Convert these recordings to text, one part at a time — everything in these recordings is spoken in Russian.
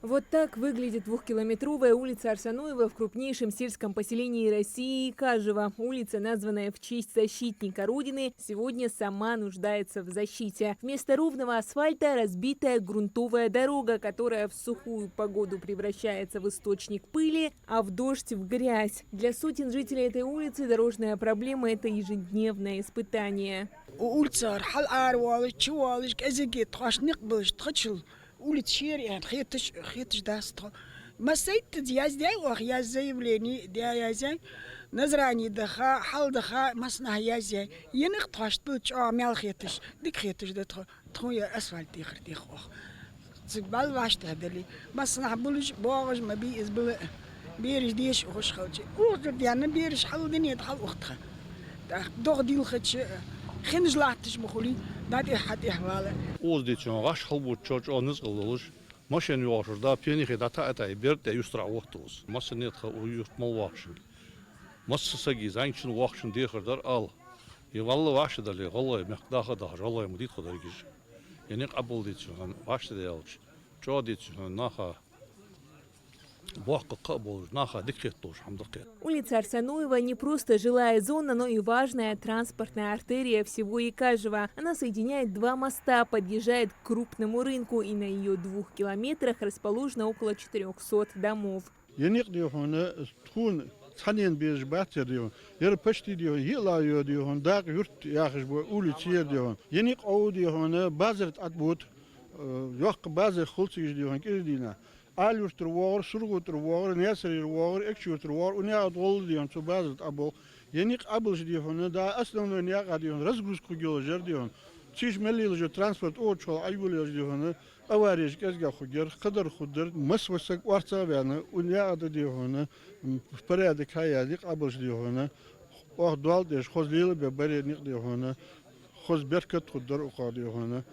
Вот так выглядит двухкилометровая улица Арсаноева в крупнейшем сельском поселении России Кажево. Улица, названная в честь защитника Родины, сегодня сама нуждается в защите. Вместо ровного асфальта разбитая грунтовая дорога, которая в сухую погоду превращается в источник пыли, а в дождь в грязь. Для сотен жителей этой улицы дорожная проблема – это ежедневное испытание. Улица улица Черри, хитыш дастро. Масайт я сделал, я заявление, я зай. Назрани даха, хал даха, масна я зай. Я не хташ тут, мял хитыш, дик хитыш да троя асфальт ихр тихох. Цикбал вашт хадали. Масна булыш багаж маби избыл бириш диш хош халчи. Урд яна бириш хал динет хал уختха. Doch дил хатш خنج لاتش مخولي نادي حد إحواله. Ozdečon vaš halbut čoč onis qılılış. Maşen yoxurda peni xidata atay bir de yustra waqtus. Masenet xa uyurt mal waqşın. Massa gizançın waqşın dexırdar al. Yvallı vaşdali qollay miqdaha da jolay mudit qadar giz. Yani qabul deçin vaşda deyalış. Ço deçin naxa Улица Арсаноева не просто жилая зона, но и важная транспортная артерия всего Якажева. Она соединяет два моста, подъезжает к крупному рынку, и на ее 2 километрах расположено около 400 домов. Санин беж батер дион. Ер пашти дион, ела ё дион, даг юрт яхш бо улицер дион. Еник ау дион, базарт атбут, ёк базар хулциш дион кирдина. Алюш труар, сургу труар, несри труар, экчу труар, уня дол дион, so базарт або. Еник абылш дион, да основной няга дион, разгрузку геолжер дион. Чиш мелил же транспорт очол айбулеш дион. Авариш кезга хугер, қадар худер, масвасак варца вяна, уня ада дион. В порядок хаядик абылш дион. Ох дуал деш хозлил бе баредник дион. Хоз беркат худер уқа дион.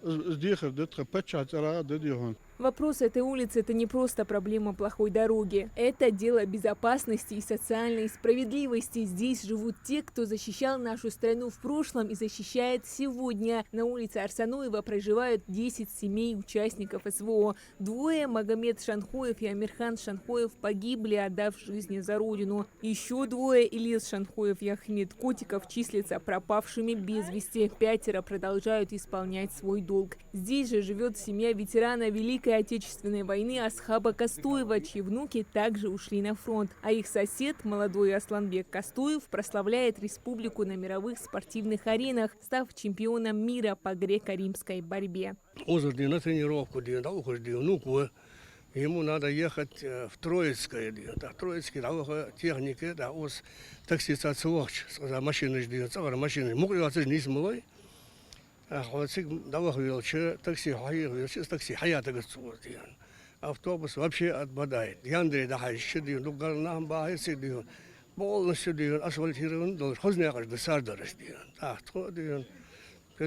Сдихер дет хапача цара дион. Вопрос этой улицы – это не просто проблема плохой дороги. Это дело безопасности и социальной справедливости. Здесь живут те, кто защищал нашу страну в прошлом и защищает сегодня. На улице Арсаноева проживают 10 семей участников СВО. Двое – Магомед Шанхоев и Амирхан Шанхоев – погибли, отдав жизни за родину. Еще двое – Ильяс Шанхоев и Ахмед Котиков – числятся пропавшими без вести. 5 продолжают исполнять свой долг. Здесь же живет семья ветерана Великой Отечественной войны Асхаба Кастуева, чьи внуки также ушли на фронт. А их сосед, молодой Асланбек Кастуев, прославляет республику на мировых спортивных аренах, став чемпионом мира по греко-римской борьбе. На тренировку, ему надо ехать в Троицкое, Троицкий, техники, такси машины ждет, машины, не смылой. Такси хаята государственный. Автобус вообще отпадает. Яндрей дахай щедион, дугарнам бахай полностью дион, асфальтирован, должен хознякаш до сардараш дион. Так, то дион. И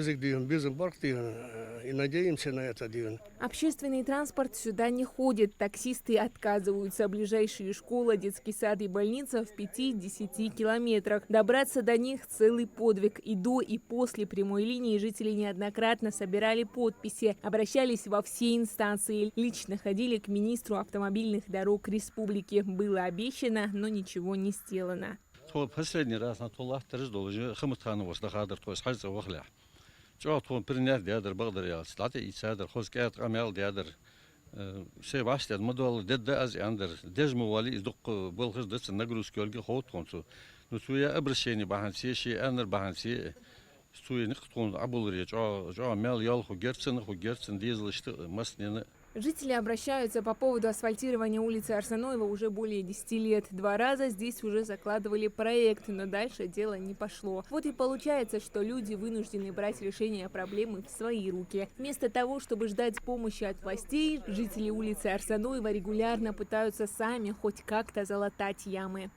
надеемся на это. Общественный транспорт сюда не ходит. Таксисты отказываются. Ближайшие школа, детский сад и больница в 5-10 километрах. Добраться до них – целый подвиг. И до, и после прямой линии жители неоднократно собирали подписи, обращались во все инстанции, лично ходили к министру автомобильных дорог республики. Было обещано, но ничего не сделано. Последний раз на Тулах должен Чоотон принять диадр Багдадиал, стати и садр, хозкят амял диадр. Все ваштят модул дедда аз андер, дежмували издук болхыз дец нагрузки олги хоутконсу. Но суя обращение баханси, ши анер баханси, суя никтон абулри, чо амял ял хугерцен дизел маснены. Жители обращаются по поводу асфальтирования улицы Арсаноева уже более 10 лет. 2 раза здесь уже закладывали проект, но дальше дело не пошло. Вот и получается, что люди вынуждены брать решение проблемы в свои руки. Вместо того, чтобы ждать помощи от властей, жители улицы Арсаноева регулярно пытаются сами хоть как-то залатать ямы.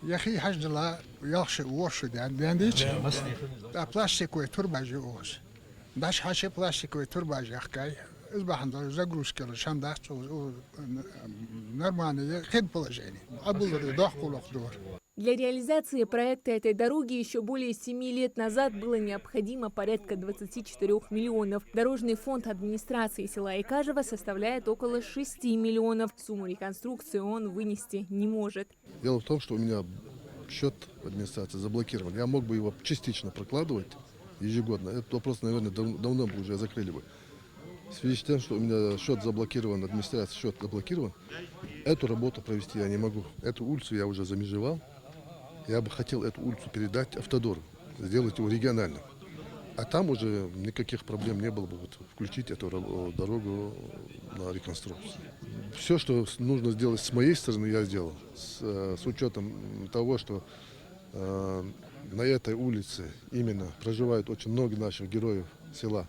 يخي حجلا يخش وشو ده بينديش بلاستيك وترباج اوس باش حاشي بلاستيك وترباج حكاي اصبح عندنا زغروس كل شان داست نورمالي خد بلاجيني ابو الضخ والخضور Для реализации проекта этой дороги еще более 7 лет назад было необходимо порядка 24 миллионов. Дорожный фонд администрации села Икажево составляет около 6 миллионов. Сумму реконструкции он вынести не может. Дело в том, что у меня счет администрации заблокирован. Я мог бы его частично прокладывать ежегодно. Этот вопрос, наверное, давно бы уже закрыли бы. В связи с тем, что у меня счет заблокирован, администрация счет заблокирован, эту работу провести я не могу. Эту улицу я уже замежевал. Я бы хотел эту улицу передать Автодору, сделать его региональным. А там уже никаких проблем не было бы включить эту дорогу на реконструкцию. Все, что нужно сделать с моей стороны, я сделал. С учетом того, что на этой улице именно проживает очень много наших героев села.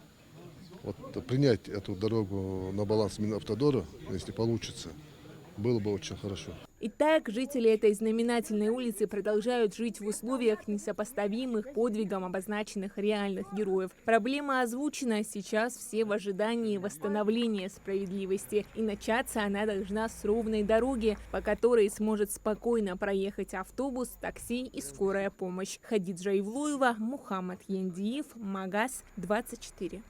Вот принять эту дорогу на баланс Минавтодора, если получится, было бы очень хорошо. Итак, жители этой знаменательной улицы продолжают жить в условиях, несопоставимых подвигом обозначенных реальных героев. Проблема озвучена, сейчас все в ожидании восстановления справедливости. И начаться она должна с ровной дороги, по которой сможет спокойно проехать автобус, такси и скорая помощь. Хадиджа Ивлуева, Мухаммад Яндиев, Магаз 24.